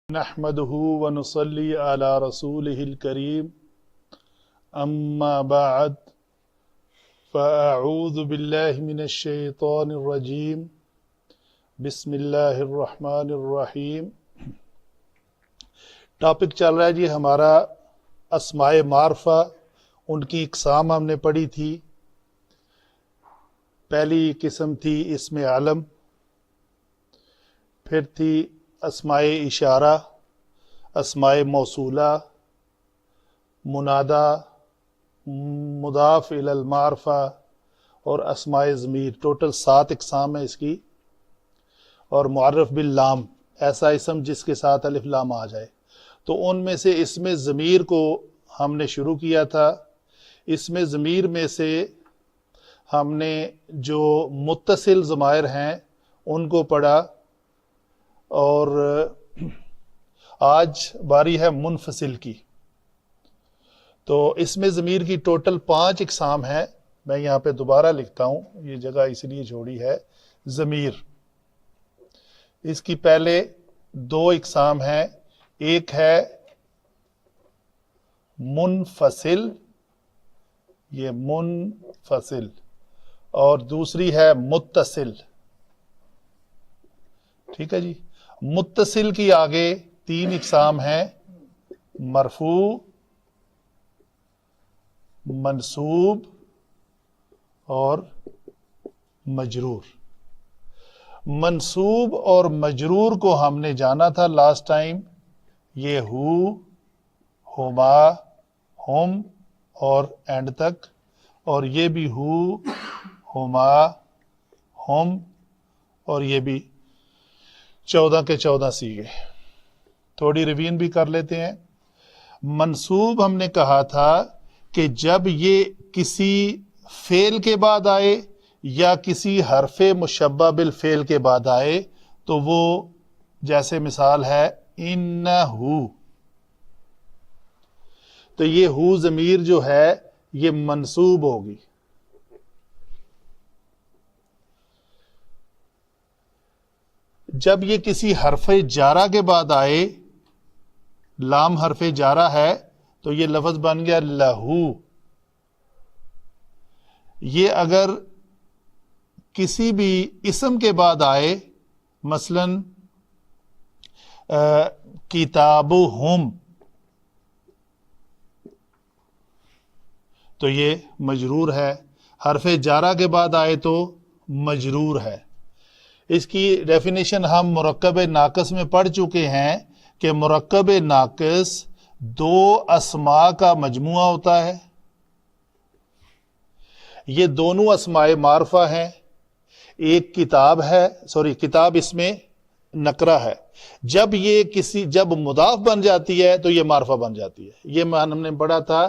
نحمده ونصلي على رسوله الكريم أما بعد فأعوذ بالله من الشيطان الرجيم بسم اللہ الرحمن الرحیم۔ ٹاپک چل رہا ہے جی ہمارا اسماء معرفہ، ان کی اقسام ہم نے پڑھی تھی۔ پہلی قسم تھی اسم علم، پھر تھی اسماء اشارہ، اسماء موصولہ، منادا، مضاف الی المعرفہ اور اسماء ضمیر۔ ٹوٹل 7 اقسام ہیں اس کی۔ اور معرف باللام، ایسا اسم جس کے ساتھ الف لام آ جائے۔ تو ان میں سے اسم ضمیر کو ہم نے شروع کیا تھا۔ اسم ضمیر میں سے ہم نے جو متصل ضمائر ہیں ان کو پڑھا، اور آج باری ہے منفصل کی۔ تو اسم ضمیر کی ٹوٹل 5 اقسام ہیں۔ میں یہاں پہ دوبارہ لکھتا ہوں، یہ جگہ اس لیے چھوڑی ہے۔ ضمیر، اس کی پہلے 2 اقسام ہیں۔ ایک ہے منفصل، یہ منفصل، اور دوسری ہے متصل۔ ٹھیک ہے جی۔ متصل کی آگے 3 اقسام ہیں: مرفوع، منصوب اور مجرور۔ منصوب اور مجرور کو ہم نے جانا تھا لاسٹ ٹائم، یہ ہو، ہما، ہم اور اینڈ تک، اور یہ بھی ہو، ہما، ہم اور یہ بھی 14 کے 14 سیغے۔ تھوڑی ریویژن بھی کر لیتے ہیں۔ منصوب ہم نے کہا تھا کہ جب یہ کسی فعل کے بعد آئے یا کسی حرف مشبہ بالفعل کے بعد آئے تو وہ، جیسے مثال ہے انہو، تو یہ ہو ضمیر جو ہے یہ منصوب ہوگی۔ جب یہ کسی حرف جارہ کے بعد آئے، لام حرف جارہ ہے، تو یہ لفظ بن گیا لہو۔ یہ اگر کسی بھی اسم کے بعد آئے، مثلا کتابہم، تو یہ مجرور ہے۔ حرف جارہ کے بعد آئے تو مجرور ہے۔ اس کی ڈیفینیشن ہم مرکب ناقص میں پڑھ چکے ہیں کہ مرکب ناقص 2 اسماء کا مجموعہ ہوتا ہے۔ یہ دونوں اسماء معرفہ ہیں۔ ایک کتاب ہے، کتاب اس میں نکرہ ہے۔ جب مضاف بن جاتی ہے تو یہ معرفہ بن جاتی ہے۔ یہ ہم نے پڑھا تھا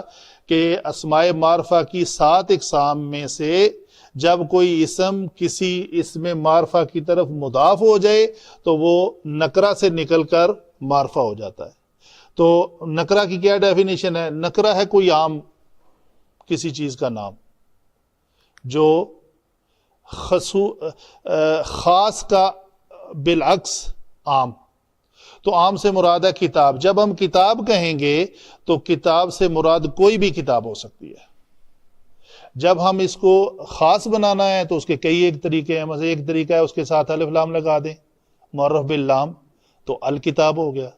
کہ اسماء معرفہ کی 7 اقسام میں سے جب کوئی اسم کسی اسم معرفہ کی طرف مضاف ہو جائے تو وہ نکرہ سے نکل کر معرفہ ہو جاتا ہے۔ تو نکرہ کی کیا ڈیفینیشن ہے؟ نکرہ ہے کوئی عام کسی چیز کا نام جو خاص کا بالعکس عام۔ تو عام سے مراد ہے کتاب۔ جب ہم کتاب کہیں گے تو کتاب سے مراد کوئی بھی کتاب ہو سکتی ہے۔ جب ہم اس کو خاص بنانا ہے تو اس کے کئی ایک طریقے ہیں۔ مثلا ایک طریقہ ہے اس کے ساتھ الف لام لگا دیں، معرف باللام، تو الکتاب ہو گیا۔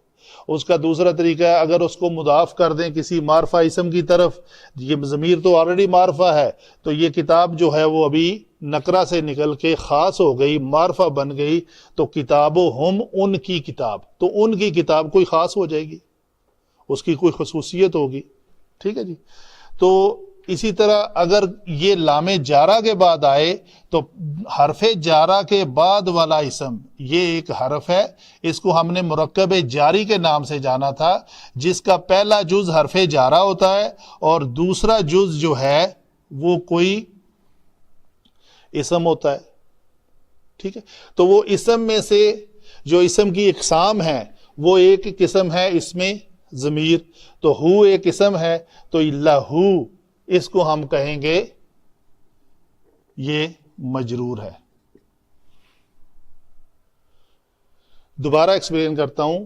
اس کا دوسرا طریقہ ہے اگر اس کو مضاف کر دیں کسی معرفہ اسم کی طرف، یہ ضمیر تو آلریڈی معرفہ ہے، تو یہ کتاب جو ہے وہ ابھی نکرہ سے نکل کے خاص ہو گئی، معرفہ بن گئی، تو کتابہم، ان کی کتاب، تو ان کی کتاب کوئی خاص ہو جائے گی، اس کی کوئی خصوصیت ہوگی۔ ٹھیک ہے جی۔ تو اسی طرح اگر یہ لام جارہ کے بعد آئے تو حرف جارہ کے بعد والا اسم، یہ ایک حرف ہے، اس کو ہم نے مرکب جاری کے نام سے جانا تھا، جس کا پہلا جز حرف جارہ ہوتا ہے اور دوسرا جز جو ہے وہ کوئی اسم ہوتا ہے۔ ٹھیک ہے۔ تو وہ اسم میں سے جو اسم کی اقسام ہے وہ ایک قسم ہے اسم ضمیر۔ تو ہو ایک اسم ہے، تو لہو اس کو ہم کہیں گے یہ مجرور ہے۔ دوبارہ ایکسپلین کرتا ہوں،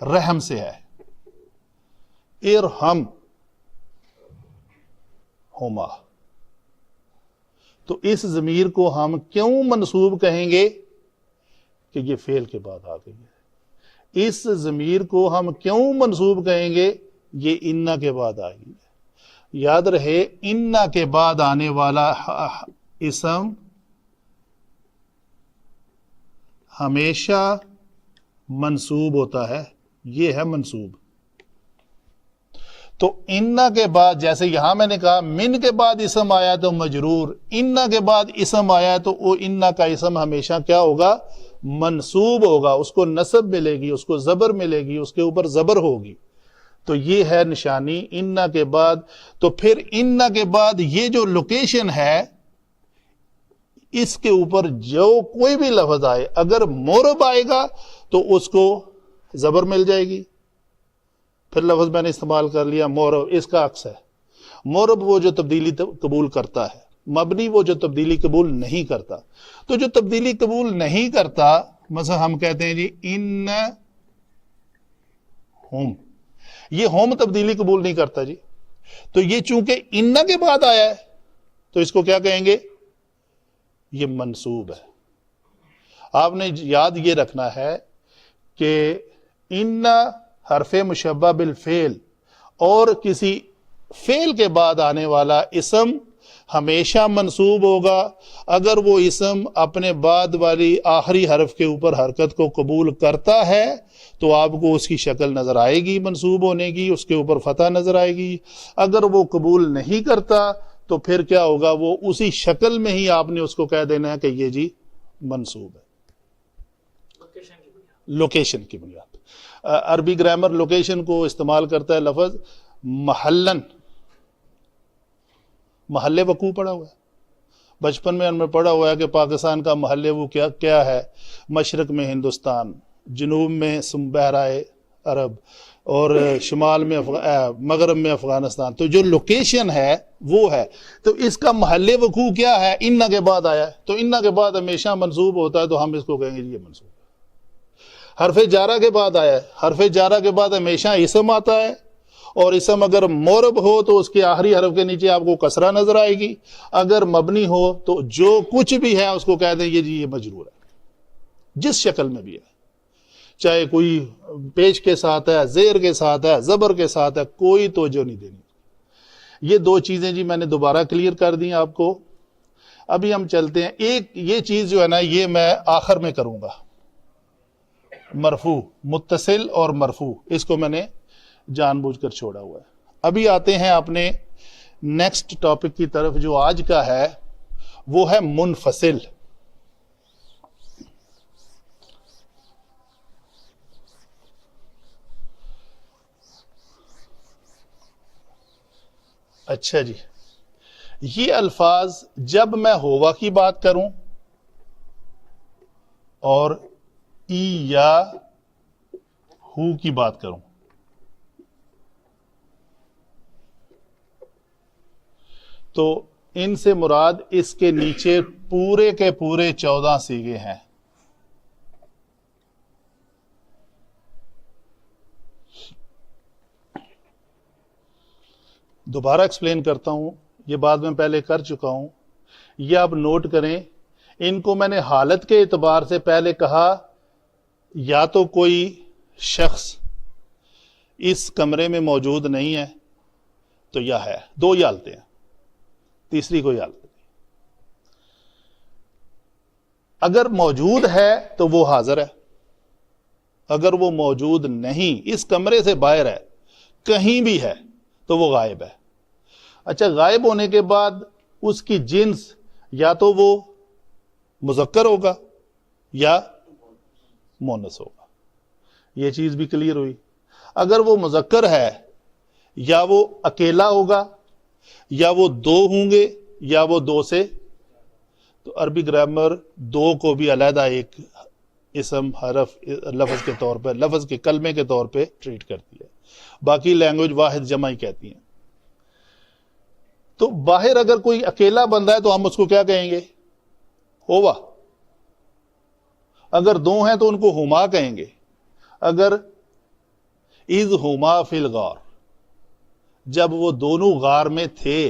رحم سے ہے. ارحم ہما. تو اس ضمیر کو ہم کیوں منصوب کہیں گے کہ یہ فعل کے بعد آ گئی ہے. اس ضمیر کو ہم کیوں منصوب کہیں گے, یہ انا کے بعد آ گئی ہے. یاد رہے انا کے بعد آنے والا اسم ہمیشہ منصوب ہوتا ہے. یہ ہے منصوب. تو انا کے بعد, جیسے یہاں میں نے کہا من کے بعد اسم آیا تو مجرور, انا کے بعد اسم آیا تو وہ انا کا اسم ہمیشہ کیا ہوگا, منصوب ہوگا. اس کو نصب ملے گی, اس کو زبر ملے گی, اس کے اوپر زبر ہوگی. تو یہ ہے نشانی انا کے بعد. تو پھر انا کے بعد یہ جو لوکیشن ہے, اس کے اوپر جو کوئی بھی لفظ آئے, اگر مورب آئے گا تو اس کو زبر مل جائے گی. پھر لفظ میں نے استعمال کر لیا مورب, اس کا عکس ہے. مورب وہ جو تبدیلی قبول کرتا ہے, مبنی وہ جو تبدیلی قبول نہیں کرتا. تو جو تبدیلی قبول نہیں کرتا, مثلا ہم کہتے ہیں جی ان ہوم, یہ ہوم تبدیلی قبول نہیں کرتا جی. تو یہ چونکہ انا کے بعد آیا ہے تو اس کو کیا کہیں گے, یہ منصوب ہے. آپ نے یاد یہ رکھنا ہے کہ انا حرف مشبہ بالفعل اور کسی فعل کے بعد آنے والا اسم ہمیشہ منصوب ہوگا اگر وہ اسم اپنے بعد والی آخری حرف کے اوپر حرکت کو قبول کرتا ہے تو آپ کو اس کی شکل نظر آئے گی منصوب ہونے کی, اس کے اوپر فتح نظر آئے گی. اگر وہ قبول نہیں کرتا تو پھر کیا ہوگا, وہ اسی شکل میں ہی آپ نے اس کو کہہ دینا ہے کہ یہ جی منصوب ہے. لوکیشن کی بنیاد. عربی گرامر لوکیشن کو استعمال کرتا ہے لفظ محلن. محل وقوع پڑا ہوا ہے, بچپن میں ہم نے پڑھا ہوا ہے کہ پاکستان کا محل وہ کیا ہے, مشرق میں ہندوستان, جنوب میں بحرائے عرب اور شمال میں مغرب میں افغانستان. تو جو لوکیشن ہے وہ ہے. تو اس کا محل وقوع کیا ہے, انا کے بعد آیا ہے. تو انا کے بعد ہمیشہ منصوب ہوتا ہے, تو ہم اس کو کہیں گے یہ منصوب. حرف جارہ کے بعد آیا ہے, حرف جارہ کے بعد ہمیشہ اسم آتا ہے, اور اسم اگر مورب ہو تو اس کے آخری حرف کے نیچے آپ کو کسرہ نظر آئے گی. اگر مبنی ہو تو جو کچھ بھی ہے اس کو کہہ دیں یہ جی یہ مجرور ہے, جس شکل میں بھی ہے, چاہے کوئی پیش کے ساتھ ہے, زیر کے ساتھ ہے, زبر کے ساتھ ہے, کوئی توجہ نہیں دینی. یہ دو چیزیں جی میں نے دوبارہ کلیئر کر دی آپ کو. ابھی ہم چلتے ہیں, ایک یہ چیز جو ہے نا یہ میں آخر میں کروں گا, مرفوع, متصل اور مرفوع, اس کو میں نے جان بوجھ کر چھوڑا ہوا ہے. ابھی آتے ہیں اپنے نیکسٹ ٹاپک کی طرف جو آج کا ہے, وہ ہے منفصل. اچھا جی, یہ الفاظ جب میں ہوا کی بات کروں اور ای یا ہو کی بات کروں, تو ان سے مراد اس کے نیچے پورے کے پورے 14 صیغے ہیں. دوبارہ ایکسپلین کرتا ہوں, یہ بات میں پہلے کر چکا ہوں, یہ آپ نوٹ کریں. ان کو میں نے حالت کے اعتبار سے پہلے کہا, یا تو کوئی شخص اس کمرے میں موجود نہیں ہے تو یا ہے, دو ہی حالتیں ہیں, تیسری کوئی حالت نہیں. اگر موجود ہے تو وہ حاضر ہے, اگر وہ موجود نہیں, اس کمرے سے باہر ہے, کہیں بھی ہے, تو وہ غائب ہے. اچھا, غائب ہونے کے بعد اس کی جنس یا تو وہ مذکر ہوگا یا مونس ہوگا. یہ چیز بھی کلیئر ہوئی. اگر وہ مذکر ہے یا وہ اکیلا ہوگا یا وہ دو ہوں گے یا وہ دو سے, تو عربی گرامر دو کو بھی علیحدہ ایک اسم حرف لفظ کے طور پہ, لفظ کے کلمے کے طور پہ ٹریٹ کرتی ہے. باقی لینگویج واحد جمع ہی کہتی ہیں. تو باہر اگر کوئی اکیلا بندہ ہے تو ہم اس کو کیا کہیں گے, ہوا. اگر دو ہیں تو ان کو ہما کہیں گے. اگر اذ ہما فی الغار، جب وہ دونوں غار میں تھے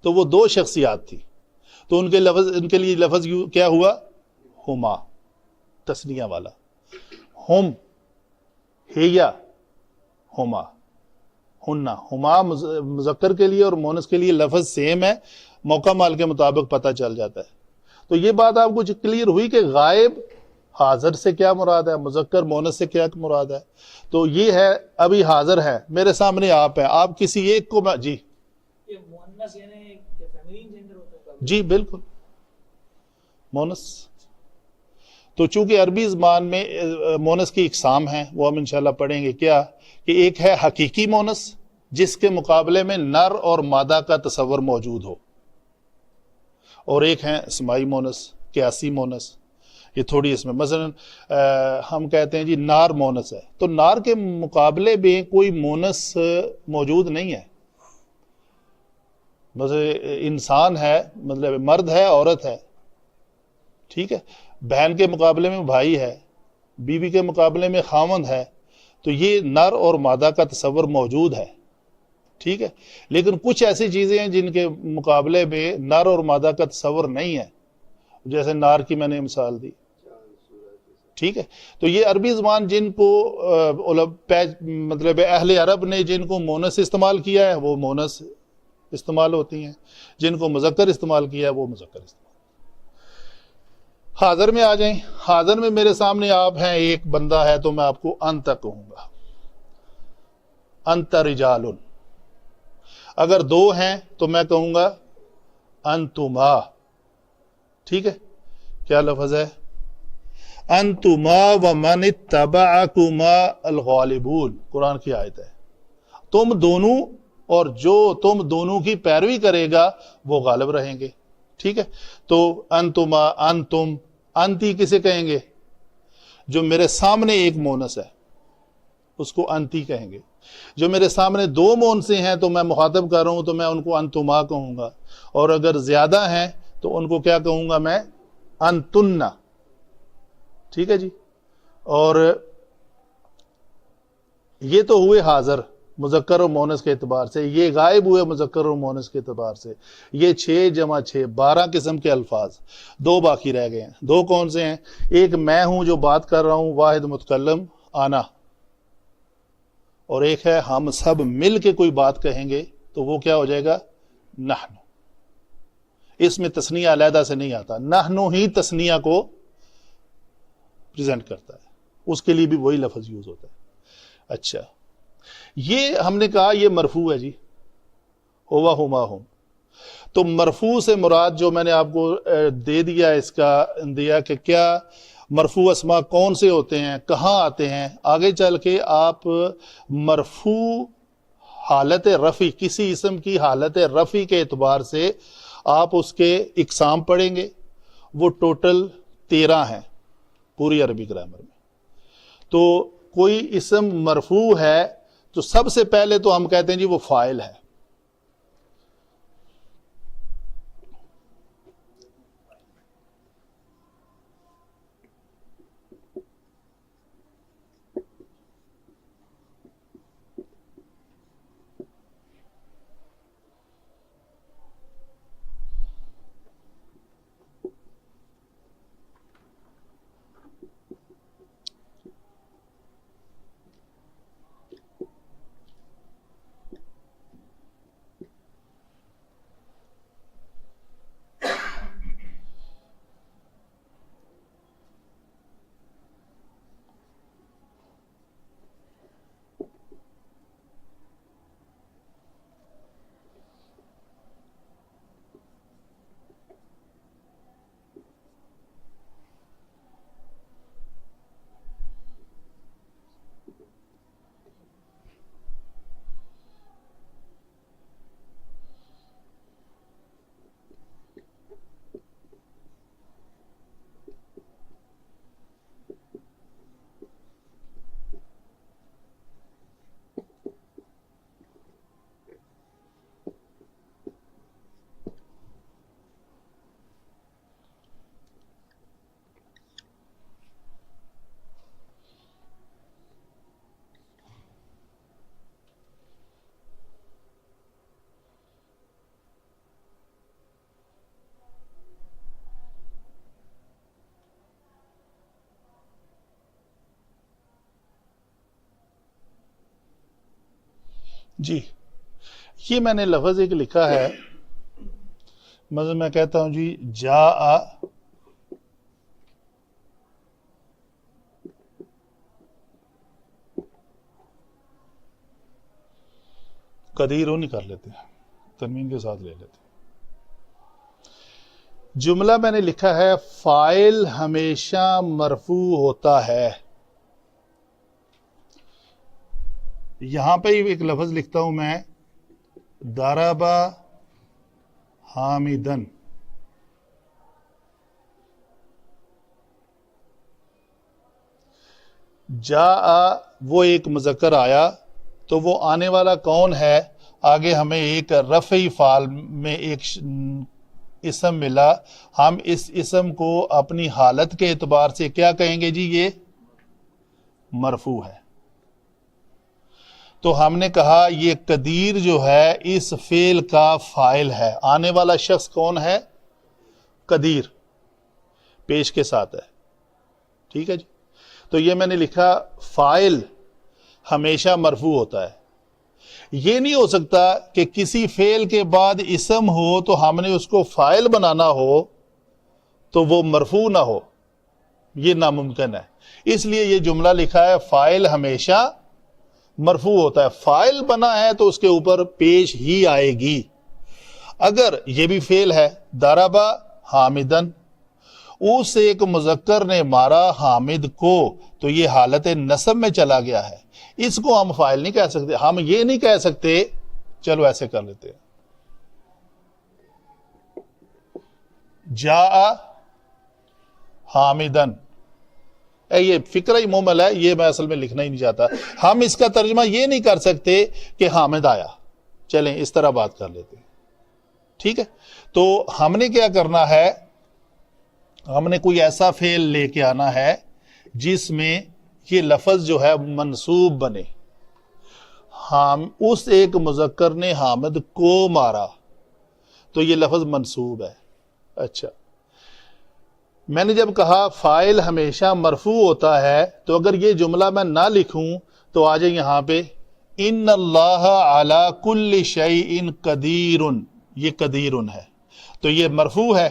تو وہ دو شخصیات تھی، تو ان کے لیے لفظ کیا ہوا؟ ہما، تسنیہ والا، ہم، ہیا، ہما، ہننا، ہما مذکر کے لیے اور مونس کے لیے لفظ سیم ہے، موقع مال کے مطابق پتہ چل جاتا ہے۔ تو یہ بات آپ کو کلیئر ہوئی کہ غائب حاضر سے کیا مراد ہے، مذکر مونس سے کیا مراد ہے۔ تو یہ ہے، ابھی حاضر ہے میرے سامنے، آپ ہیں، آپ کسی ایک کو جی یہ مؤنث یعنی فیمینین جینڈر ہوتا ہے؟ جی بالکل مونس۔ تو چونکہ عربی زبان میں مونس کی اقسام ہیں، وہ ہم انشاءاللہ پڑھیں گے، کیا کہ ایک ہے حقیقی مونس جس کے مقابلے میں نر اور مادہ کا تصور موجود ہو، اور ایک ہے اسمائی مونس، قیاسی مونس۔ یہ تھوڑی اس میں مثلا ہم کہتے ہیں جی نار مونس ہے، تو نار کے مقابلے میں کوئی مونس موجود نہیں ہے، بس انسان ہے، مطلب مرد ہے، عورت ہے، ٹھیک ہے، بہن کے مقابلے میں بھائی ہے، بیوی کے مقابلے میں خاوند ہے، تو یہ نر اور مادہ کا تصور موجود ہے، ٹھیک ہے۔ لیکن کچھ ایسی چیزیں ہیں جن کے مقابلے میں نر اور مادہ کا تصور نہیں ہے، جیسے نار کی میں نے مثال دی، ٹھیک ہے۔ تو یہ عربی زبان جن کو مطلب اہل عرب نے جن کو مونس استعمال کیا ہے وہ مونس استعمال ہوتی ہیں، جن کو مذکر استعمال کیا ہے وہ مذکر استعمال۔ حاضر میں آ جائیں، حاضر میں میرے سامنے آپ ہیں، ایک بندہ ہے تو میں آپ کو انت کہوں گا، انت رجال۔ اگر دو ہیں تو میں کہوں گا انتما، ٹھیک ہے۔ کیا لفظ ہے؟ انتما ومن اتبعکما الغالبون، قرآن کی آیت ہے، تم دونوں اور جو تم دونوں کی پیروی کرے گا وہ غالب رہیں گے، ٹھیک ہے۔ تو انتما، انتم، انتی کسے کہیں گے؟ جو میرے سامنے ایک مونس ہے اس کو انتی کہیں گے۔ جو میرے سامنے دو مونسے ہیں تو میں مخاطب کر رہا ہوں تو میں ان کو انتما کہوں گا، اور اگر زیادہ ہیں تو ان کو کیا کہوں گا میں؟ انتنہ، ٹھیک ہے جی۔ اور یہ تو ہوئے حاضر مذکر و مونس کے اعتبار سے، یہ غائب ہوئے مذکر و مونس کے اعتبار سے۔ یہ 6 جمع 6 12 قسم کے الفاظ، دو باقی رہ گئے ہیں۔ دو کون سے ہیں؟ ایک میں ہوں جو بات کر رہا ہوں، واحد متکلم آنا، اور ایک ہے ہم سب مل کے کوئی بات کہیں گے تو وہ کیا ہو جائے گا؟ نحن۔ اس میں تثنیہ علیحدہ سے نہیں آتا، نحن ہی تثنیہ کو پریزنٹ کرتا ہے، اس کے لیے بھی وہی لفظ یوز ہوتا ہے۔ اچھا، یہ ہم نے کہا یہ مرفوع ہے جی، ہوا ہما ہم۔ تو مرفوع سے مراد جو میں نے آپ کو دے دیا، اس کا دیا کہ کیا مرفوع اسما کون سے ہوتے ہیں، کہاں آتے ہیں۔ آگے چل کے آپ مرفوع حالت رفع، کسی اسم کی حالت رفع کے اعتبار سے آپ اس کے اقسام پڑھیں گے، وہ ٹوٹل 13 ہیں پوری عربی گرامر میں۔ تو کوئی اسم مرفوع ہے تو سب سے پہلے تو ہم کہتے ہیں جی وہ فاعل ہے، جی یہ میں نے لفظ ایک لکھا ہے، مثلا میں کہتا ہوں جی جاء قدیر نہیں کر لیتے ہیں، تنوین کے ساتھ لے لیتے ہیں۔ جملہ میں نے لکھا ہے فاعل ہمیشہ مرفوع ہوتا ہے، یہاں پہ ایک لفظ لکھتا ہوں میں ضرب حامدن، جاء وہ ایک مذکر آیا تو وہ آنے والا کون ہے؟ آگے ہمیں ایک رفعی فعل میں ایک اسم ملا، ہم اس اسم کو اپنی حالت کے اعتبار سے کیا کہیں گے جی؟ یہ مرفوع ہے۔ تو ہم نے کہا یہ قدیر جو ہے اس فعل کا فاعل ہے، آنے والا شخص کون ہے؟ قدیر، پیش کے ساتھ ہے، ٹھیک ہے جی۔ تو یہ میں نے لکھا فاعل ہمیشہ مرفوع ہوتا ہے، یہ نہیں ہو سکتا کہ کسی فعل کے بعد اسم ہو تو ہم نے اس کو فاعل بنانا ہو تو وہ مرفوع نہ ہو، یہ ناممکن ہے۔ اس لیے یہ جملہ لکھا ہے فاعل ہمیشہ مرفوع ہوتا ہے، فاعل بنا ہے تو اس کے اوپر پیش ہی آئے گی۔ اگر یہ بھی فعل ہے ضرب حامدن، اس ایک مذکر نے مارا حامد کو، تو یہ حالت نصب میں چلا گیا ہے، اس کو ہم فاعل نہیں کہہ سکتے۔ ہم یہ نہیں کہہ سکتے، چلو ایسے کر لیتے ہیں، جاء حامدن، یہ فکرہ مومل ہے، یہ میں اصل میں لکھنا ہی نہیں چاہتا۔ ہم اس کا ترجمہ یہ نہیں کر سکتے کہ حامد آیا، چلیں اس طرح بات کر لیتے ہیں، ٹھیک ہے۔ تو ہم نے کیا کرنا ہے، ہم نے کوئی ایسا فعل لے کے آنا ہے جس میں یہ لفظ جو ہے منصوب بنے۔ ہم اس ایک مذکر نے حامد کو مارا تو یہ لفظ منصوب ہے۔ اچھا، میں نے جب کہا فاعل ہمیشہ مرفوع ہوتا ہے تو اگر یہ جملہ میں نہ لکھوں تو آ جائے یہاں پہ ان اللہ علی کل شیء قدیر، یہ قدیر ہے تو یہ مرفوع ہے۔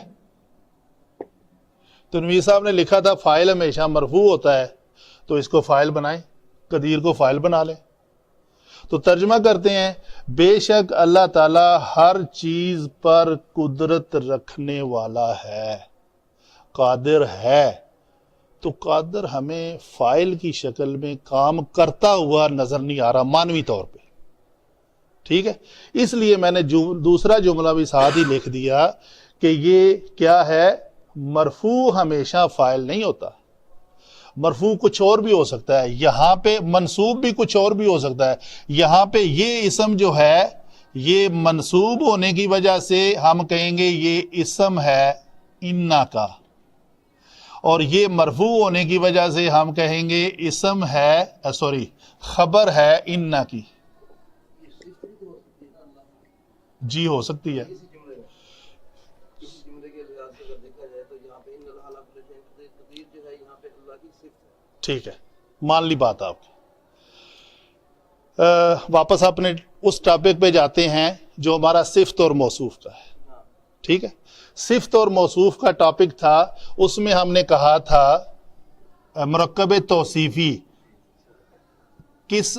تنویر صاحب نے لکھا تھا فاعل ہمیشہ مرفوع ہوتا ہے، تو اس کو فاعل بنائیں، قدیر کو فاعل بنا لیں۔ تو ترجمہ کرتے ہیں بے شک اللہ تعالی ہر چیز پر قدرت رکھنے والا ہے، قادر ہے۔ تو قادر ہمیں فاعل کی شکل میں کام کرتا ہوا نظر نہیں آ رہا معنوی طور پہ، ٹھیک ہے۔ اس لیے میں نے دوسرا جملہ بھی ساتھ ہی لکھ دیا کہ یہ کیا ہے، مرفوع ہمیشہ فاعل نہیں ہوتا، مرفوع کچھ اور بھی ہو سکتا ہے، یہاں پہ منصوب بھی کچھ اور بھی ہو سکتا ہے۔ یہاں پہ یہ اسم جو ہے یہ منصوب ہونے کی وجہ سے ہم کہیں گے یہ اسم ہے انا کا، اور یہ مرفوع ہونے کی وجہ سے ہم کہیں گے اسم ہے خبر ہے انا کی۔ جی ہو سکتی ہے، ٹھیک ہے، مان لی بات آپ کی۔ واپس اپنے اس ٹاپک پہ جاتے ہیں جو ہمارا صفت اور موصوف کا ہے، ٹھیک ہے۔ صفت اور موصوف کا ٹاپک تھا، اس میں ہم نے کہا تھا مرکب توصیفی کس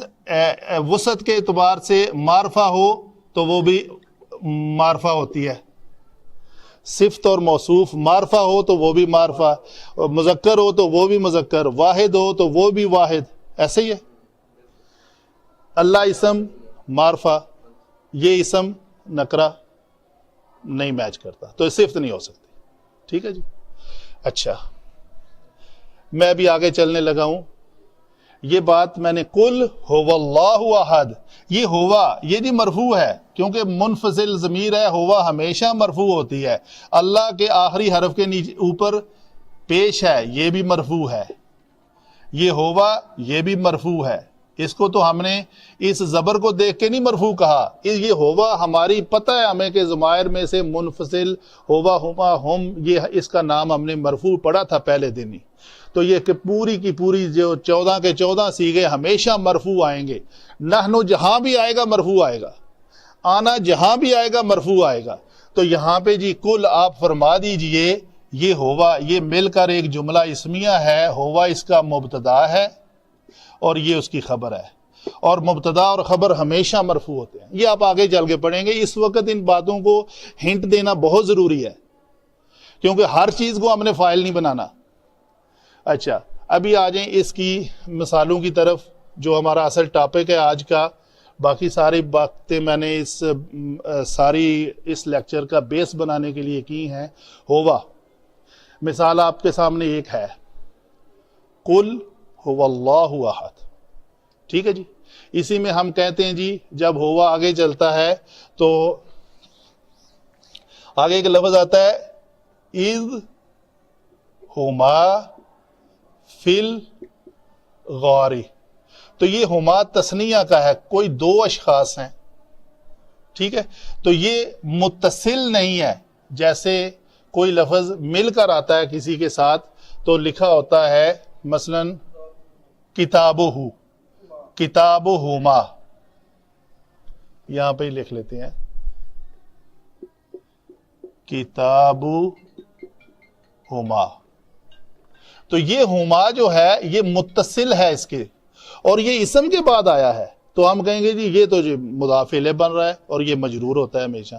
وسعت کے اعتبار سے معرفہ ہو تو وہ بھی معرفہ ہوتی ہے، صفت اور موصوف معرفہ ہو تو وہ بھی معرفہ، مذکر ہو تو وہ بھی مذکر، واحد ہو تو وہ بھی واحد، ایسے ہی ہے۔ اللہ اسم معرفہ، یہ اسم نکرہ نہیں میچ کرتا تو صفت نہیں ہو سکتی، ٹھیک ہے جی۔ اچھا، میں بھی آگے چلنے لگا ہوں۔ یہ بات میں نے کل ہو اللہ احد، یہ ہوا یہ بھی مرفوع ہے کیونکہ منفصل ضمیر ہے، ہوا ہمیشہ مرفوع ہوتی ہے، اللہ کے آخری حرف کے اوپر پیش ہے، یہ بھی مرفوع ہے، یہ ہوا یہ بھی مرفوع ہے۔ اس کو تو ہم نے اس زبر کو دیکھ کے نہیں مرفوع کہا، یہ ہوا ہماری پتہ ہے ہمیں کہ ضمائر میں سے منفصل ہوا ہما ہم، یہ اس کا نام ہم نے مرفوع پڑھا تھا پہلے دن ہی۔ تو یہ کہ پوری کی پوری جو 14 کے 14 صیغے ہمیشہ مرفوع آئیں گے. نحنو جہاں بھی آئے گا مرفوع آئے گا, آنا جہاں بھی آئے گا مرفوع آئے گا. تو یہاں پہ جی کل آپ فرما دیجئے یہ ہوا, یہ مل کر ایک جملہ اسمیہ ہے. ہوا اس کا مبتدا ہے اور یہ اس کی خبر ہے, اور مبتدا اور خبر ہمیشہ مرفوع ہوتے ہیں. یہ آپ آگے چل کے پڑھیں گے. اس وقت ان باتوں کو ہنٹ دینا بہت ضروری ہے, کیونکہ ہر چیز کو ہم نے فائل نہیں بنانا. اچھا, ابھی آ جائیں اس کی مثالوں کی طرف, جو ہمارا اصل ٹاپک ہے آج کا. باقی ساری باتیں میں نے اس لیکچر کا بیس بنانے کے لیے کی ہیں. ہوا مثال آپ کے سامنے ایک ہے, قل هو اللہ احد. ٹھیک ہے جی, اسی میں ہم کہتے ہیں جی جب ہوا آگے چلتا ہے تو آگے ایک لفظ آتا ہے اذ ہما فی الغار. تو یہ ہما تثنیہ کا ہے, کوئی دو اشخاص ہیں. ٹھیک ہے, تو یہ متصل نہیں ہے. جیسے کوئی لفظ مل کر آتا ہے کسی کے ساتھ تو لکھا ہوتا ہے مثلا کتابہ, کتابہما, یہاں پہ ہی لکھ لیتے ہیں کتابہما. تو یہ ہما جو ہے یہ متصل ہے اس کے, اور یہ اسم کے بعد آیا ہے. تو ہم کہیں گے جی یہ تو جی مضاف الیہ بن رہا ہے اور یہ مجرور ہوتا ہے ہمیشہ.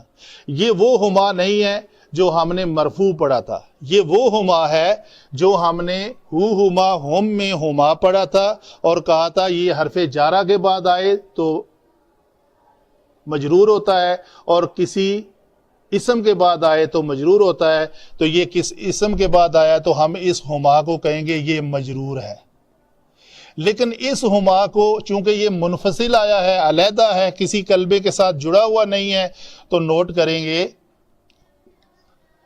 یہ وہ ہما نہیں ہے جو ہم نے مرفوع پڑھا تھا. یہ وہ ہما ہے جو ہم نے ہما ہم میں ہما پڑھا تھا اور کہا تھا یہ حرف جارہ کے بعد آئے تو مجرور ہوتا ہے, اور کسی اسم کے بعد آئے تو مجرور ہوتا ہے. تو یہ کس اسم کے بعد آیا تو ہم اس ہما کو کہیں گے یہ مجرور ہے. لیکن اس ہما کو چونکہ یہ منفصل آیا ہے, علیحدہ ہے, کسی کلبے کے ساتھ جڑا ہوا نہیں ہے, تو نوٹ کریں گے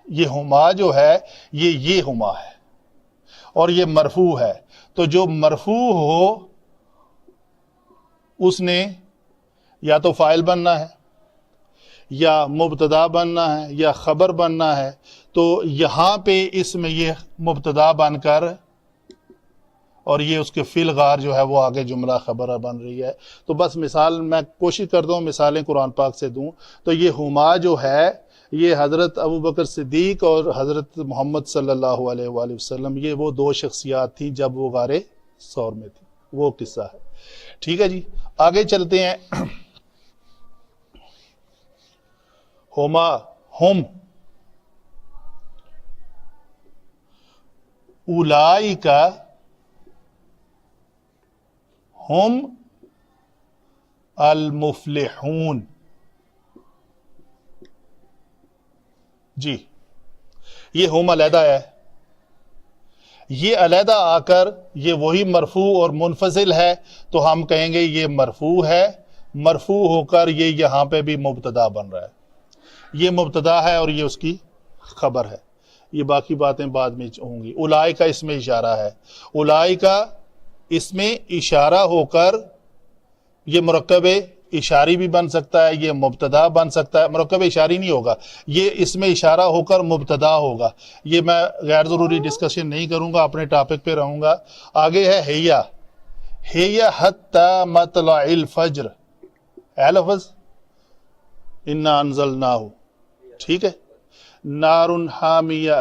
یہ ہما جو ہے یہ ہما ہے اور یہ مرفوع ہے. تو جو مرفوع ہو اس نے یا تو فاعل بننا ہے یا مبتدا بننا ہے یا خبر بننا ہے. تو یہاں پہ اس میں یہ مبتدا بن کر اور یہ اس کے فی الغار جو ہے وہ آگے جملہ خبر بن رہی ہے. تو بس مثال میں کوشش کرتا ہوں مثالیں قرآن پاک سے دوں. تو یہ ہما جو ہے یہ حضرت ابوبکر صدیق اور حضرت محمد صلی اللہ علیہ وآلہ وسلم, یہ وہ دو شخصیات تھیں جب وہ غار ثور میں تھی. وہ قصہ ہے. ٹھیک ہے جی, آگے چلتے ہیں. ہما ہم, اولئک ہم المفلحون. جی یہ ہم علیحدہ ہے, یہ علیحدہ آ کر یہ وہی مرفوع اور منفصل ہے تو ہم کہیں گے یہ مرفوع ہے. مرفوع ہو کر یہ یہاں پہ بھی مبتدا بن رہا ہے. یہ مبتدا ہے اور یہ اس کی خبر ہے. یہ باقی باتیں بعد میں ہوں گی. اولئک اس میں اشارہ ہے. اولئک اس میں اشارہ ہو کر یہ مرکب اشاری بھی بن سکتا ہے, یہ مبتدا بن سکتا ہے. مرکب اشاری نہیں ہوگا, یہ اس میں اشارہ ہو کر مبتدا ہوگا. یہ میں غیر ضروری ڈسکشن نہیں کروں گا, اپنے ٹاپک پہ رہوں گا. آگے ہے ہیا. ہیا حتی مطلع الفجر, اے لفظ انا انزلناہ. ٹھیک ہے, نار حامیہ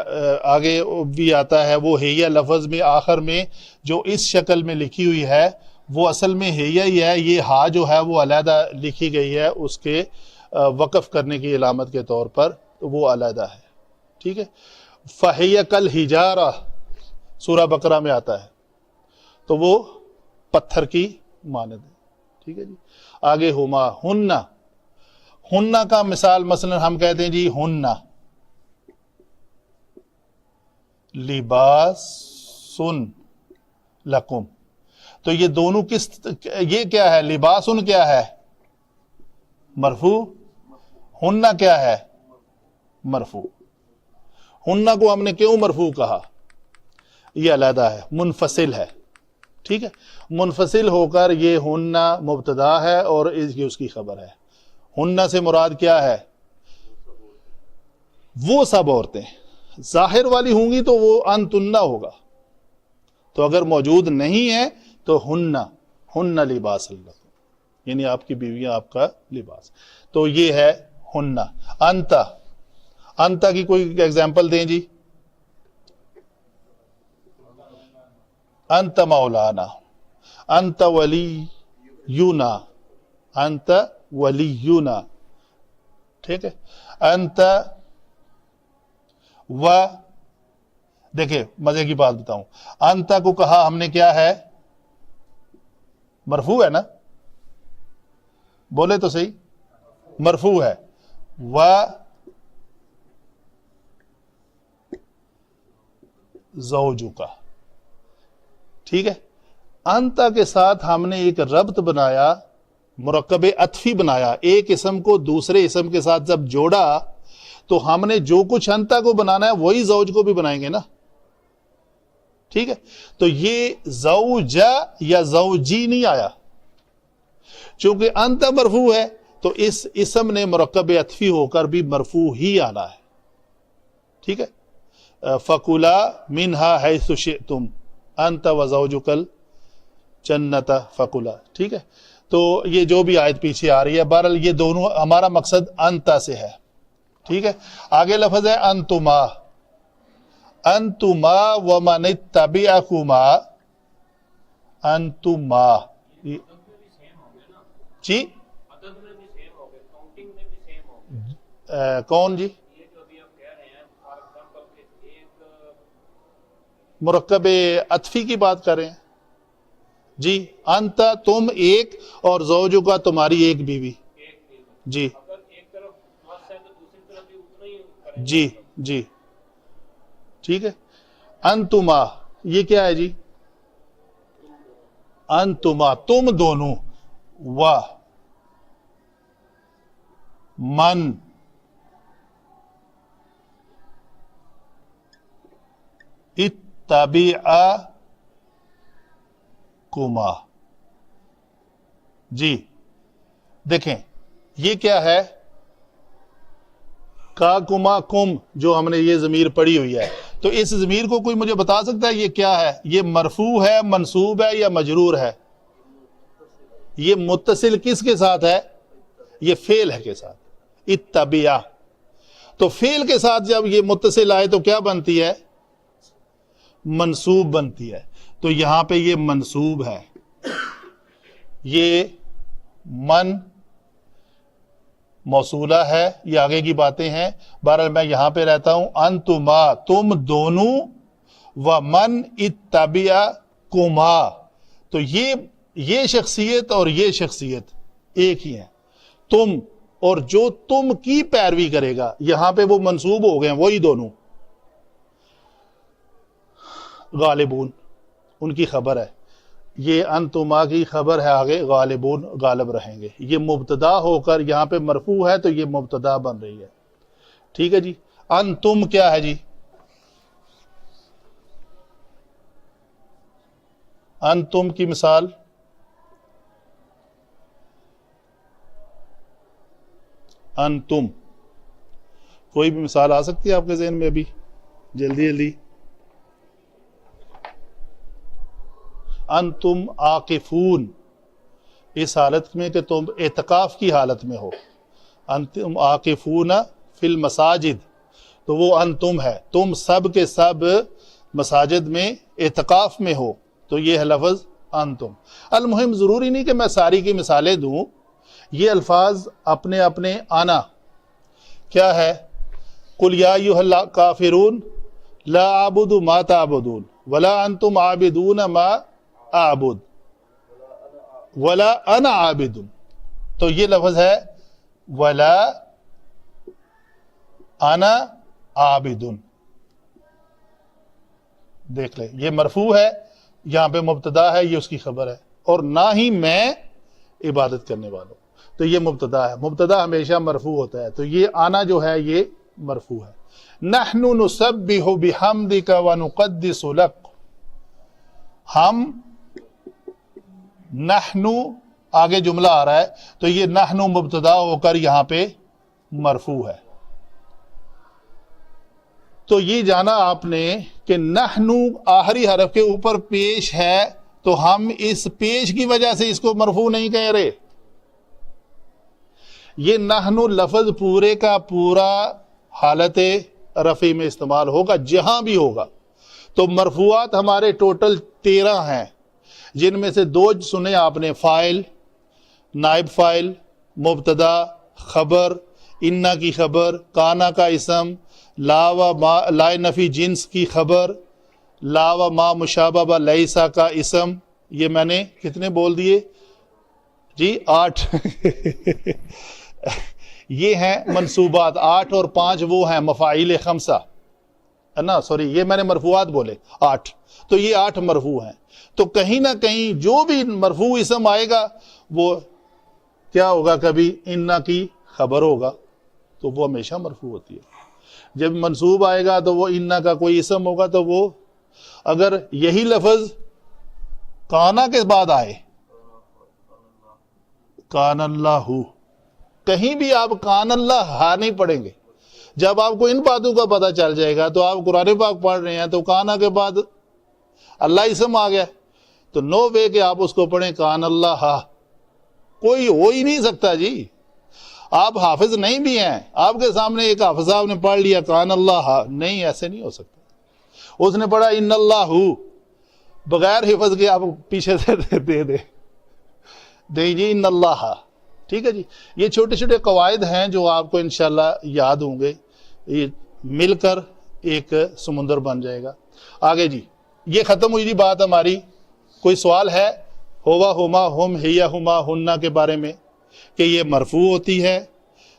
آگے بھی آتا ہے. وہ ہیا لفظ میں آخر میں جو اس شکل میں لکھی ہوئی ہے وہ اصل میں ہیا ہی ہے. یہ ہا جو ہے وہ علیحدہ لکھی گئی ہے اس کے وقف کرنے کی علامت کے طور پر, تو وہ علیحدہ ہے. ٹھیک ہے, فہیہ کالحجارہ سورہ بقرہ میں آتا ہے, تو وہ پتھر کی مانند ہے. ٹھیک ہے جی. آگے ہما ہنہ. ہنہ کا مثال مثلا ہم کہتے ہیں جی ہنہ لباسن لکم. تو یہ دونوں کس, یہ کیا ہے, لباسن کیا ہے, مرفوع. ہنہ کیا ہے, مرفوع. ہنہ کو ہم نے کیوں مرفوع کہا, یہ علیحدہ ہے, منفصل ہے. ٹھیک ہے, منفصل ہو کر یہ ہنہ مبتدا ہے اور یہ اس کی خبر ہے. ہنہ سے مراد کیا ہے, وہ سب عورتیں. ظاہر والی ہوں گی تو وہ انتنہ ہوگا, تو اگر موجود نہیں ہے تو ہن لباس لکم، یعنی آپ کی بیویاں آپ کا لباس. تو یہ ہے ہن. انتا کی کوئی ایگزامپل دیں جی. انت مولانا، انت ولینا، انت ولینا، ٹھیک ہے. انت و دیکھیں مزے کی بات بتاؤں، انت کو کہا ہم نے کیا ہے؟ مرفوع ہے نا، بولے تو صحیح، مرفوع ہے. و زوجک، ٹھیک ہے. انتا کے ساتھ ہم نے ایک ربط بنایا، مرکب عطفی بنایا. ایک اسم کو دوسرے اسم کے ساتھ جب جوڑا تو ہم نے جو کچھ انتا کو بنانا ہے وہی زوج کو بھی بنائیں گے نا، ٹھیک ہے. تو یہ زوجہ یا زوجی نہیں آیا، چونکہ انتا مرفوع ہے تو اس اسم نے مرکب عطفی ہو کر بھی مرفوع ہی آنا ہے، ٹھیک ہے. فَكُلَا مِنْهَا حَيْثُ شِئْتُمْ أَنْتَ وَزَوْجُكَ الْجَنَّةَ فَكُلَا، ٹھیک ہے. تو یہ جو بھی آیت پیچھے آ رہی ہے، بہرحال یہ دونوں ہمارا مقصد انتا سے ہے، ٹھیک ہے. آگے لفظ ہے انتما، انتما ومن اتبعکما، انتما جی کون جی؟ مرکب عطفی کی بات کر رہے ہیں جی. انت تم ایک، اور زوجو کا تمہاری ایک بیوی، جی جی جی، ٹھیک ہے. انتما یہ کیا ہے جی؟ انتما تم دونوں، و من اتبعکما، جی دیکھیں یہ کیا ہے؟ کا کما کم، جو ہم نے یہ ضمیر پڑھی ہوئی ہے. تو اس ضمیر کو کوئی مجھے بتا سکتا ہے یہ کیا ہے؟ یہ مرفوع ہے، منصوب ہے یا مجرور ہے؟ یہ متصل کس کے ساتھ ہے؟ یہ فعل ہے کے ساتھ، اتبع. تو فعل کے ساتھ جب یہ متصل آئے تو کیا بنتی ہے؟ منصوب بنتی ہے. تو یہاں پہ یہ منصوب ہے. یہ من موصولہ ہے، یہ آگے کی باتیں ہیں. بہرحال میں یہاں پہ رہتا ہوں. انتما تم دونوں، و من اتبعکما، تو یہ شخصیت اور یہ شخصیت ایک ہی ہیں. تم اور جو تم کی پیروی کرے گا، یہاں پہ وہ منصوب ہو گئے ہیں وہی دونوں. غالبون ان کی خبر ہے، یہ انتما کی خبر ہے آگے، غالبون غالب رہیں گے. یہ مبتدا ہو کر یہاں پہ مرفوع ہے تو یہ مبتدا بن رہی ہے، ٹھیک ہے جی. انتم کیا ہے جی؟ انتم کی مثال انتم، کوئی بھی مثال آ سکتی ہے آپ کے ذہن میں ابھی جلدی جلدی؟ انتم عاکفون، اس حالت میں کہ تم اعتکاف کی حالت میں ہو. انتم عاکفون فی المساجد، تو وہ انتم ہے، تم سب کے سب مساجد میں اعتکاف میں ہو، تو یہ ہے لفظ انتم. المہم ضروری نہیں کہ میں ساری کی مثالیں دوں، یہ الفاظ اپنے اپنے آنا. کیا ہے؟ قل یا ایھا الکافرون لا اعبد ما تعبدون ولا انتم عابدون ما اعبد ولا انا عابد. تو یہ لفظ ہے ولا انا عابد. دیکھ لیں یہ مرفوع ہے، یہاں پہ مبتدا ہے، یہ اس کی خبر ہے. اور نہ ہی میں عبادت کرنے والوں، تو یہ مبتدا ہے. مبتدا ہمیشہ مرفوع ہوتا ہے، تو یہ آنا جو ہے یہ مرفوع ہے. نحن نسبح بحمدک ونقدس لک، ہم، نحن آگے جملہ آ رہا ہے تو یہ نحن مبتدا ہو کر یہاں پہ مرفوع ہے. تو یہ جانا آپ نے کہ نحنو آخری حرف کے اوپر پیش ہے تو ہم اس پیش کی وجہ سے اس کو مرفوع نہیں کہہ رہے. یہ نحنو لفظ پورے کا پورا حالت رفع میں استعمال ہوگا جہاں بھی ہوگا. تو مرفوعات ہمارے ٹوٹل 13 ہیں، جن میں سے 2 سنے آپ نے، فاعل، نائب فاعل، مبتدا، خبر، انا کی خبر، کانا کا اسم، لا و ما لا نفی جنس کی خبر، لا و ما مشابہ لیسا کا اسم. یہ میں نے کتنے بول دیے جی؟ 8. یہ ہیں منصوبات. 8 اور 5 وہ ہیں مفاعیل خمسہ ہے نا، سوری یہ میں نے مرفوعات بولے 8. تو یہ 8 مرفوع ہیں. تو کہیں نہ کہیں جو بھی مرفوع اسم آئے گا وہ کیا ہوگا؟ کبھی انا کی خبر ہوگا تو وہ ہمیشہ مرفوع ہوتی ہے. جب منصوب آئے گا تو وہ انا کا کوئی اسم ہوگا تو وہ، اگر یہی لفظ کانا کے بعد آئے، کان اللہ، کہیں بھی آپ کان اللہ ہا نہیں پڑھیں گے. جب آپ کو ان باتوں کا پتہ چل جائے گا تو آپ قرآن پاک پڑھ رہے ہیں تو کانا کے بعد اللہ اسم آ گیا تو نو وے کہ آپ اس کو پڑھیں کان اللہ ہا. کوئی ہو ہی نہیں سکتا جی. آپ حافظ نہیں بھی ہیں، آپ کے سامنے ایک حافظ صاحب نے پڑھ لیا کان اللہ ہا، نہیں، ایسے نہیں ہو سکتا. اس نے پڑھا ان اللہ ہو، بغیر حفظ کے آپ پیچھے سے دے دیں جی ان اللہ ہا. ٹھیک ہے جی. یہ چھوٹے چھوٹے قواعد ہیں جو آپ کو انشاءاللہ یاد ہوں گے، یہ مل کر ایک سمندر بن جائے گا. آگے جی، یہ ختم ہوئی جی بات ہماری. کوئی سوال ہے؟ ہوا، ہما، ہم، ہیا، ہما، ہننا کے بارے میں کہ یہ مرفوع ہوتی ہے،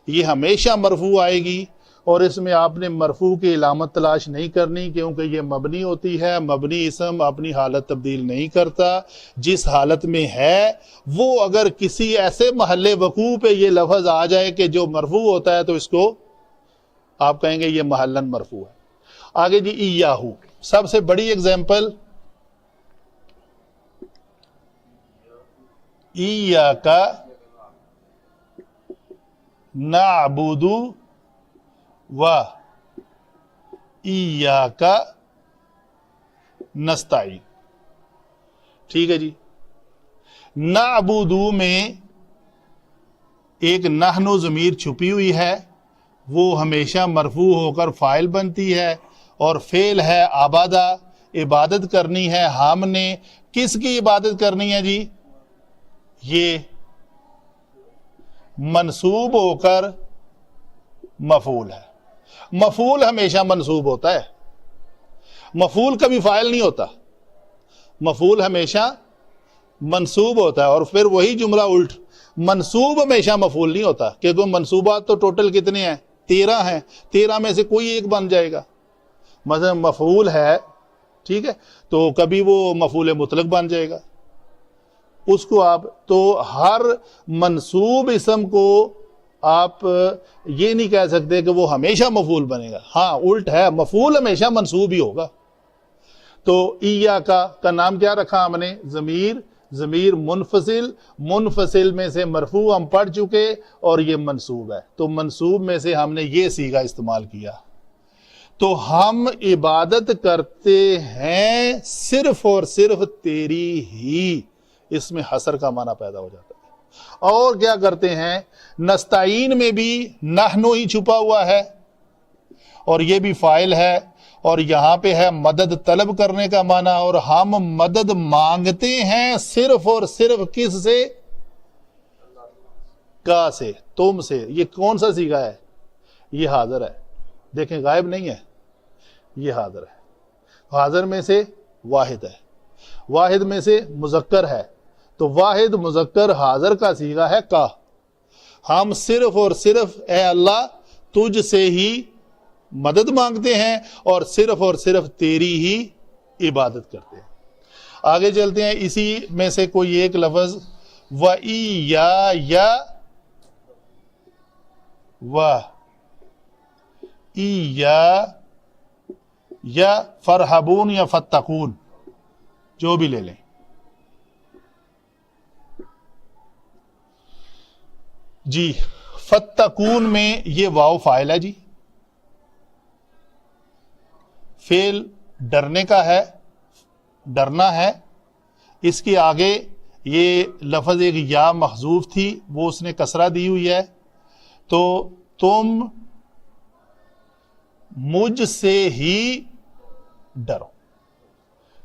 یہ ہمیشہ مرفوع آئے گی، اور اس میں آپ نے مرفوع کی علامت تلاش نہیں کرنی کیونکہ یہ مبنی ہوتی ہے. مبنی اسم اپنی حالت تبدیل نہیں کرتا. جس حالت میں ہے وہ اگر کسی ایسے محل وقوع پہ یہ لفظ آ جائے کہ جو مرفوع ہوتا ہے تو اس کو آپ کہیں گے یہ محلن مرفوع ہے. آگے جی، ایاہو، سب سے بڑی اگزامپل، ایاکا نعبد و ایاکا نستعین. ٹھیک ہے جی. نعبدو میں ایک نحنو ضمیر چھپی ہوئی ہے، وہ ہمیشہ مرفوع ہو کر فاعل بنتی ہے، اور فعل ہے عبادہ، عبادت کرنی ہے ہم نے. کس کی عبادت کرنی ہے جی؟ یہ منصوب ہو کر مفعول ہے. مفعول ہمیشہ منصوب ہوتا ہے، مفعول کبھی فاعل نہیں ہوتا. مفعول ہمیشہ منصوب ہوتا ہے. اور پھر وہی جملہ الٹ، منصوب ہمیشہ مفعول نہیں ہوتا، کیونکہ منصوبات تو ٹوٹل کتنے ہیں؟ 13 ہیں. 13 میں سے کوئی ایک بن جائے گا. مثلا مفعول ہے، ٹھیک ہے، تو کبھی وہ مفعول مطلق بن جائے گا. اس کو آپ تو ہر منصوب اسم کو آپ یہ نہیں کہہ سکتے کہ وہ ہمیشہ مفعول بنے گا. ہاں الٹ ہے، مفعول ہمیشہ منصوب ہی ہوگا. تو ایاکا کا نام کیا رکھا ہم نے؟ ضمیر منفصل. منفصل میں سے مرفوع ہم پڑھ چکے اور یہ منصوب ہے، تو منصوب میں سے ہم نے یہ صیغہ استعمال کیا. تو ہم عبادت کرتے ہیں صرف اور صرف تیری ہی. اس میں حصر کا معنی پیدا ہو جاتا ہے. اور کیا کرتے ہیں؟ نستعین میں بھی نحنو ہی چھپا ہوا ہے اور یہ بھی فاعل ہے، اور یہاں پہ ہے مدد طلب کرنے کا معنی، اور ہم مدد مانگتے ہیں صرف اور صرف کس سے؟ کا سے، تم سے. یہ کون سا صیغہ ہے؟ یہ حاضر ہے. دیکھیں غائب نہیں ہے، یہ حاضر ہے. حاضر میں سے واحد ہے، واحد میں سے مذکر ہے. تو واحد مذکر حاضر کا صیغہ ہے کا. ہم صرف اور صرف اے اللہ تجھ سے ہی مدد مانگتے ہیں اور صرف تیری ہی عبادت کرتے ہیں. آگے چلتے ہیں. اسی میں سے کوئی ایک لفظ، وَإِيَّايَ یا فرحبون یا فتقون، جو بھی لے لیں. جی فتقون میں یہ واو فاعل ہے جی، فعل ڈرنے کا ہے، ڈرنا ہے. اس کے آگے یہ لفظ ایک یا محذوف تھی، وہ اس نے کسرہ دی ہوئی ہے. تو تم مجھ سے ہی ڈرو.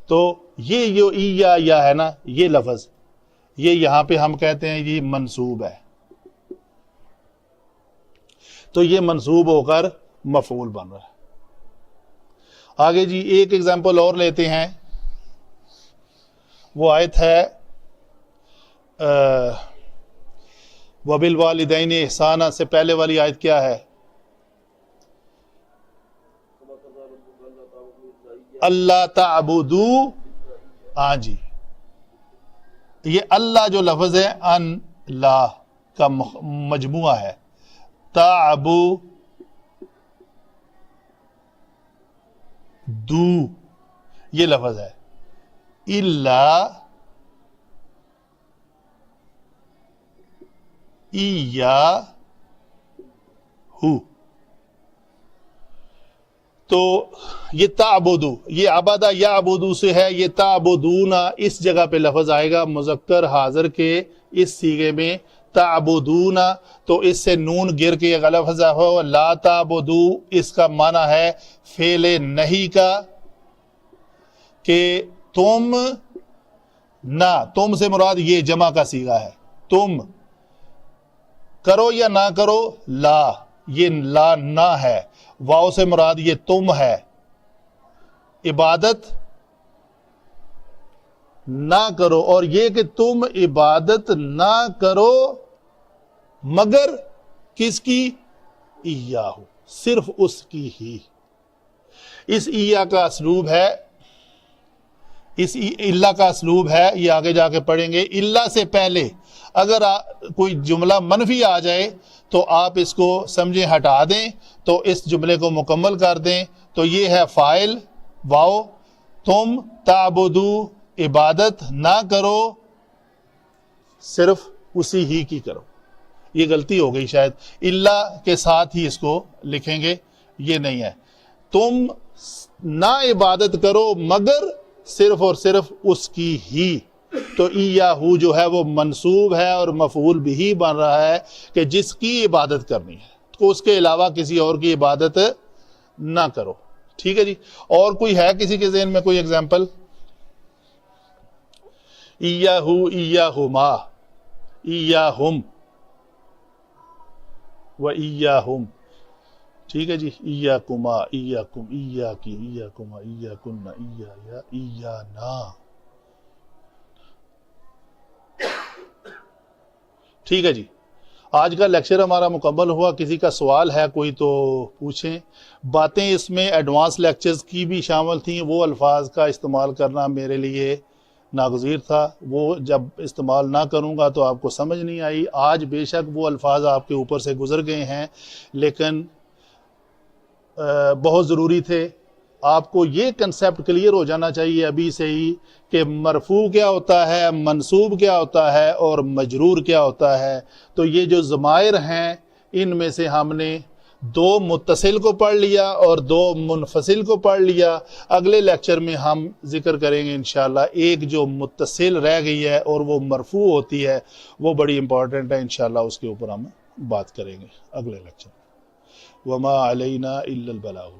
تو یہ جو یا ہے نا، یہ لفظ یہ یہاں پہ ہم کہتے ہیں یہ منصوب ہے. تو یہ منصوب ہو کر مفعول بن رہا ہے. آگے جی ایک ایگزامپل اور لیتے ہیں. وہ آیت ہے وَبِالْوَالِدَيْنِ إِحْسَانًا سے پہلے والی آیت کیا ہے؟ اللہ تعبدو. ہاں جی، یہ اللہ جو لفظ ہے ان لا کا مجموعہ ہے. تعبدو یہ لفظ ہے. الا ایاہو. تو یہ تعبدو، یہ عبادہ یعبدو سے ہے. یہ تعبدون اس جگہ پہ لفظ آئے گا مذکر حاضر کے اس صیغے میں تعبدون. تو اس سے نون گر کے ایک لفظ ہو لا تعبدو. اس کا معنی ہے فعل نہیں کا، کہ تم نہ، تم سے مراد یہ جمع کا صیغہ ہے، تم کرو یا نہ کرو. لا، یہ لا نہ ہے. واو سے مراد یہ تم ہے. عبادت نہ کرو، اور یہ کہ تم عبادت نہ کرو مگر کس کی؟ ایاہو، صرف اس کی ہی. اس ایہ کا اسلوب ہے، اس اللہ کا اسلوب ہے، یہ آگے جا کے پڑھیں گے. اللہ سے پہلے اگر کوئی جملہ منفی آ جائے تو آپ اس کو سمجھیں ہٹا دیں، تو اس جملے کو مکمل کر دیں. تو یہ ہے فاعل واو، تم تعبدو عبادت نہ کرو، صرف اسی ہی کی کرو. یہ غلطی ہو گئی شاید، اللہ کے ساتھ ہی اس کو لکھیں گے، یہ نہیں ہے. تم نہ عبادت کرو مگر صرف اور صرف اس کی ہی. تو ایاہو جو ہے وہ منصوب ہے اور مفعول بھی بن رہا ہے کہ جس کی عبادت کرنی ہے، تو اس کے علاوہ کسی اور کی عبادت نہ کرو. ٹھیک ہے جی. اور کوئی ہے کسی کے ذہن میں کوئی ایگزامپل؟ ایاہو، ایاہما، ایاہم و ایاہم. ٹھیک ہے جی. ایاکما، ایاکم، ایاکی، ایاکما، ایاکن، ایایا، ایانا. ٹھیک ہے جی. آج کا لیکچر ہمارا مکمل ہوا. کسی کا سوال ہے کوئی تو پوچھیں. باتیں اس میں ایڈوانس لیکچرز کی بھی شامل تھیں، وہ الفاظ کا استعمال کرنا میرے لیے ناگزیر تھا. وہ جب استعمال نہ کروں گا تو آپ کو سمجھ نہیں آئی. آج بے شک وہ الفاظ آپ کے اوپر سے گزر گئے ہیں، لیکن بہت ضروری تھے. آپ کو یہ کنسیپٹ کلیئر ہو جانا چاہیے ابھی سے ہی کہ مرفوع کیا ہوتا ہے، منصوب کیا ہوتا ہے، اور مجرور کیا ہوتا ہے. تو یہ جو ضمائر ہیں ان میں سے ہم نے 2 متصل کو پڑھ لیا اور 2 منفصل کو پڑھ لیا. اگلے لیکچر میں ہم ذکر کریں گے انشاءاللہ ایک جو متصل رہ گئی ہے اور وہ مرفوع ہوتی ہے، وہ بڑی امپورٹنٹ ہے. انشاءاللہ اس کے اوپر ہم بات کریں گے اگلے لیکچر میں. وما علینا الا البلاغ.